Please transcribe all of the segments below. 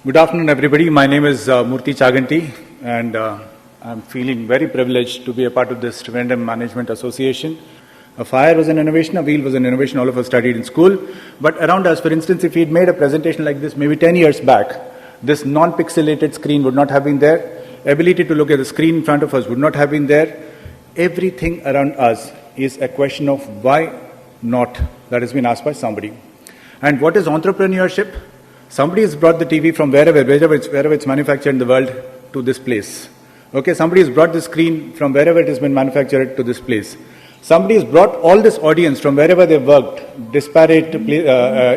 Good afternoon, everybody. My name is Murthy Chaganti, and I'm feeling very privileged to be a part of this Trivandrum Management Association. A fire was an innovation, a wheel was an innovation, all of us studied in school. But around us, for instance, if we'd made a presentation like this maybe 10 years back, this non-pixelated screen would not have been there. Ability to look at the screen in front of us would not have been there. Everything around us is a question of why not that has been asked by somebody. And what is entrepreneurship? Somebody has brought the TV from wherever it's manufactured in the world to this place. Okay, somebody has brought the screen from wherever it has been manufactured to this place. Somebody has brought all this audience from wherever they've worked, disparate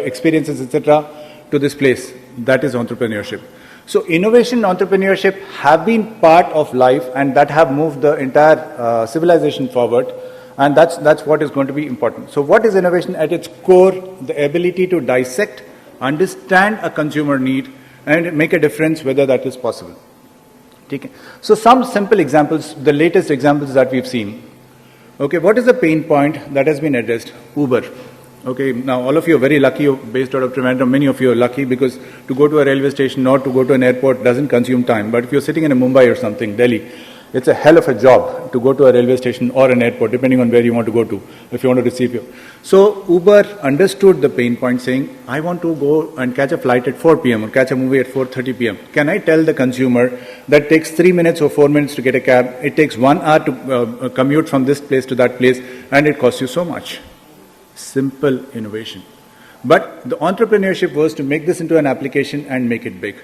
experiences, etc., to this place. That is entrepreneurship. So innovation and entrepreneurship have been part of life, and that have moved the entire civilization forward. And that's what is going to be important. So what is innovation? At its core, the ability to dissect, understand a consumer need, and make a difference whether that is possible. Okay. So some simple examples, the latest examples that we've seen. Okay, what is the pain point that has been addressed? Uber. Okay, now all of you are very lucky, you're based out of Trivandrum. Many of you are lucky because to go to a railway station or to go to an airport doesn't consume time. But if you're sitting in a Mumbai or something, Delhi, it's a hell of a job to go to a railway station or an airport, depending on where you want to go to, if you want to receive you. So Uber understood the pain point, saying, I want to go and catch a flight at 4 p.m. or catch a movie at 4:30 p.m. Can I tell the consumer that it takes 3 minutes or 4 minutes to get a cab, it takes 1 hour to commute from this place to that place, and it costs you so much? Simple innovation. But the entrepreneurship was to make this into an application and make it big.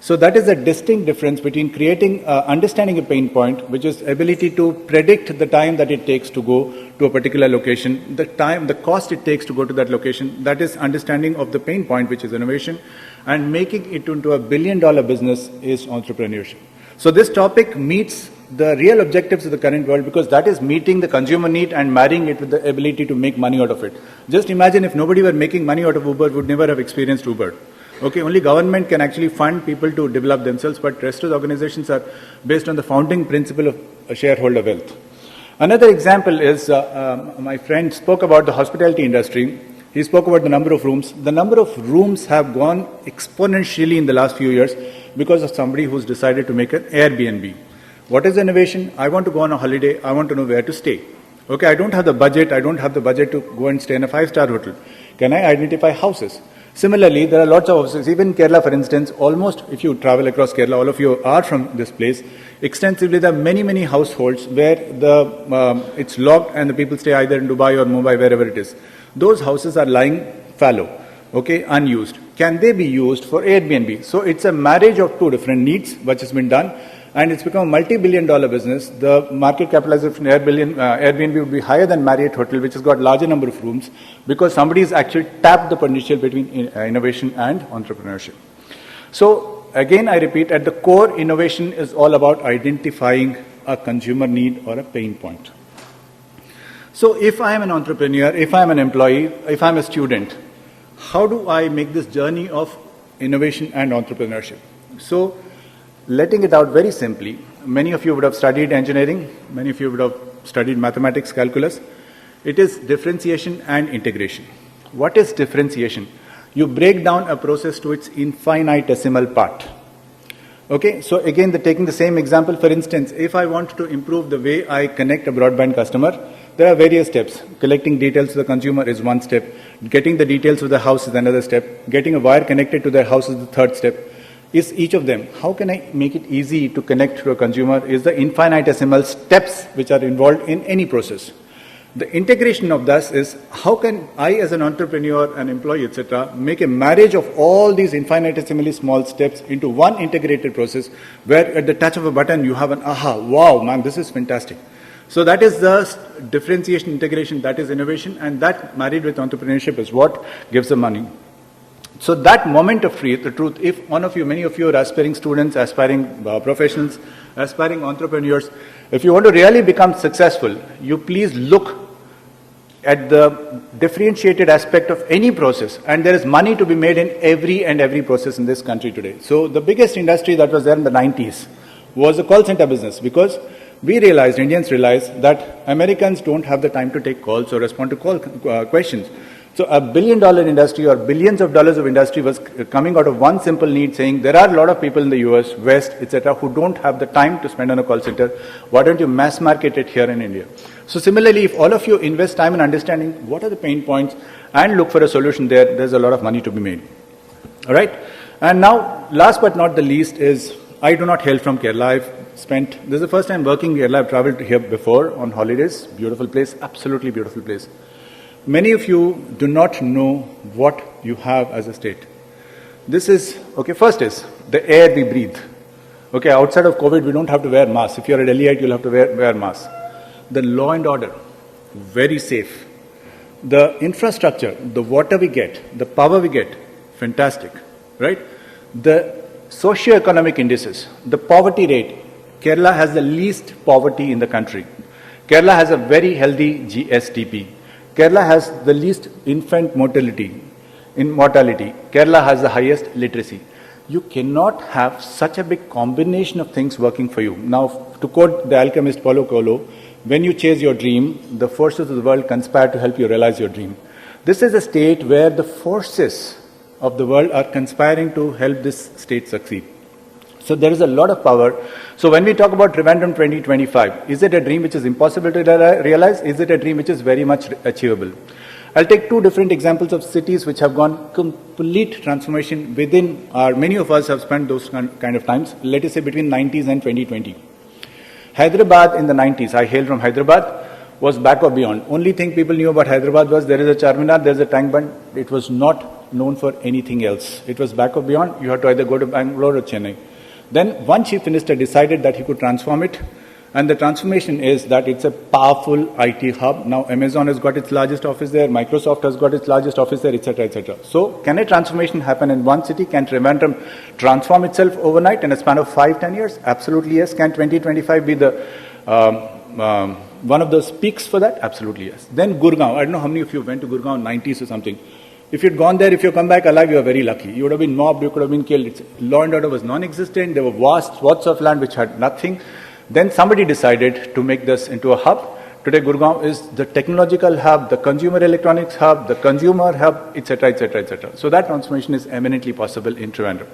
So that is a distinct difference between creating, understanding a pain point, which is ability to predict the time that it takes to go to a particular location, the cost it takes to go to that location. That is understanding of the pain point, which is innovation, and making it into a billion-dollar business is entrepreneurship. So this topic meets the real objectives of the current world, because that is meeting the consumer need and marrying it with the ability to make money out of it. Just imagine if nobody were making money out of Uber, would never have experienced Uber. Okay, only government can actually fund people to develop themselves, but rest of the organizations are based on the founding principle of shareholder wealth. Another example is, my friend spoke about the hospitality industry. He spoke about the number of rooms. The number of rooms have gone exponentially in the last few years because of somebody who's decided to make an Airbnb. What is innovation? I want to go on a holiday. I want to know where to stay. Okay, I don't have the budget. I don't have the budget to go and stay in a 5-star hotel. Can I identify houses? Similarly, there are lots of houses. Even in Kerala, for instance, almost if you travel across Kerala, all of you are from this place, extensively there are many, many households where it's locked and the people stay either in Dubai or Mumbai, wherever it is. Those houses are lying fallow, okay, unused. Can they be used for Airbnb? So it's a marriage of two different needs which has been done, and it's become a multi-billion-dollar business. The market capitalization of Airbnb would be higher than Marriott Hotel, which has got larger number of rooms, because somebody has actually tapped the potential between innovation and entrepreneurship. So again, I repeat, at the core, innovation is all about identifying a consumer need or a pain point. So if I am an entrepreneur, if I am an employee, if I am a student, how do I make this journey of innovation and entrepreneurship? So letting it out very simply, many of you would have studied engineering, many of you would have studied mathematics, calculus. It is differentiation and integration. What is differentiation? You break down a process to its infinitesimal part. Okay, so again, taking the same example, for instance, if I want to improve the way I connect a broadband customer, there are various steps. Collecting details of the consumer is one step. Getting the details of the house is another step. Getting a wire connected to their house is the third step. Is each of them, how can I make it easy to connect to a consumer, is the infinitesimal steps which are involved in any process. The integration of this is, how can I as an entrepreneur, an employee, etc., make a marriage of all these infinitesimally small steps into one integrated process where at the touch of a button you have an aha, wow, man, this is fantastic. So that is the differentiation, integration, that is innovation, and that married with entrepreneurship is what gives the money. So that moment of truth, if one of you, many of you are aspiring students, aspiring professionals, aspiring entrepreneurs, if you want to really become successful, you please look at the differentiated aspect of any process, and there is money to be made in every process in this country today. So the biggest industry that was there in the 90s was the call center business, because Indians realized that Americans don't have the time to take calls or respond to questions. So $1 billion industry or billions of dollars of industry was coming out of one simple need, saying there are a lot of people in the US, West, etc., who don't have the time to spend on a call center. Why don't you mass market it here in India? So similarly, if all of you invest time in understanding what are the pain points and look for a solution there, there's a lot of money to be made. All right? And now, last but not the least is, I do not hail from Kerala. This is the first time working in Kerala. I've traveled here before on holidays. Beautiful place, absolutely beautiful place. Many of you do not know what you have as a state. This is, okay, first is the air we breathe. Okay, outside of COVID, we don't have to wear masks. If you're a Delhiite, you'll have to wear masks. The law and order, very safe. The infrastructure, the water we get, the power we get, fantastic, right? The socio-economic indices, the poverty rate, Kerala has the least poverty in the country. Kerala has a very healthy GSDP. Kerala has the least infant mortality. Kerala has the highest literacy. You cannot have such a big combination of things working for you. Now, to quote the alchemist Paulo Coelho, when you chase your dream, the forces of the world conspire to help you realize your dream. This is a state where the forces of the world are conspiring to help this state succeed. So there is a lot of power. So when we talk about Trivandrum 2025, is it a dream which is impossible to realize? Is it a dream which is very much achievable? I'll take two different examples of cities which have gone complete transformation within many of us have spent those kind of times, let us say between 90s and 2020. Hyderabad in the 90s, I hail from Hyderabad, was back or beyond. Only thing people knew about Hyderabad was there is a Charminar, there is a tank bund. It was not known for anything else. It was back or beyond. You had to either go to Bangalore or Chennai. Then one chief minister decided that he could transform it, and the transformation is that it's a powerful IT hub. Now Amazon has got its largest office there, Microsoft has got its largest office there, etc., etc. So can a transformation happen in one city? Can Trivandrum transform itself overnight in a span of 5-10 years? Absolutely yes. Can 2025 be the one of those peaks for that? Absolutely yes. Then Gurgaon. I don't know how many of you went to Gurgaon in 90s or something. If you'd gone there, if you come back alive, you are very lucky. You would have been mobbed, you could have been killed. Law and order was non-existent. There were vast swaths of land which had nothing. Then somebody decided to make this into a hub. Today, Gurgaon is the technological hub, the consumer electronics hub, the consumer hub, etc., etc., etc. So that transformation is eminently possible in Trivandrum.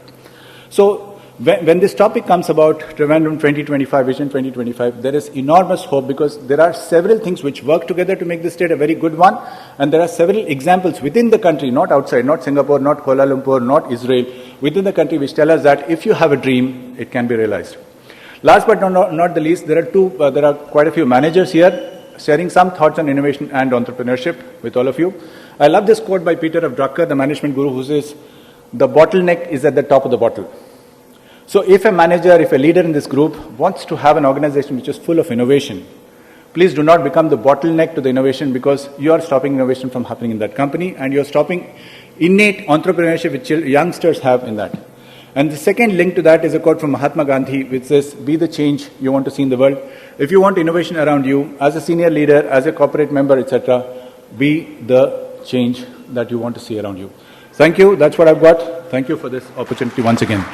So when this topic comes about Trivandrum 2025, Vision 2025, there is enormous hope because there are several things which work together to make this state a very good one, and there are several examples within the country, not outside, not Singapore, not Kuala Lumpur, not Israel, within the country which tell us that if you have a dream, it can be realized. Last but not the least, there are quite a few managers here sharing some thoughts on innovation and entrepreneurship with all of you. I love this quote by Peter F. Drucker, the management guru, who says, "The bottleneck is at the top of the bottle." So if a manager, if a leader in this group wants to have an organization which is full of innovation, please do not become the bottleneck to the innovation, because you are stopping innovation from happening in that company, and you are stopping innate entrepreneurship which youngsters have in that. And the second link to that is a quote from Mahatma Gandhi which says, "Be the change you want to see in the world." If you want innovation around you, as a senior leader, as a corporate member, etc., be the change that you want to see around you. Thank you. That's what I've got. Thank you for this opportunity once again.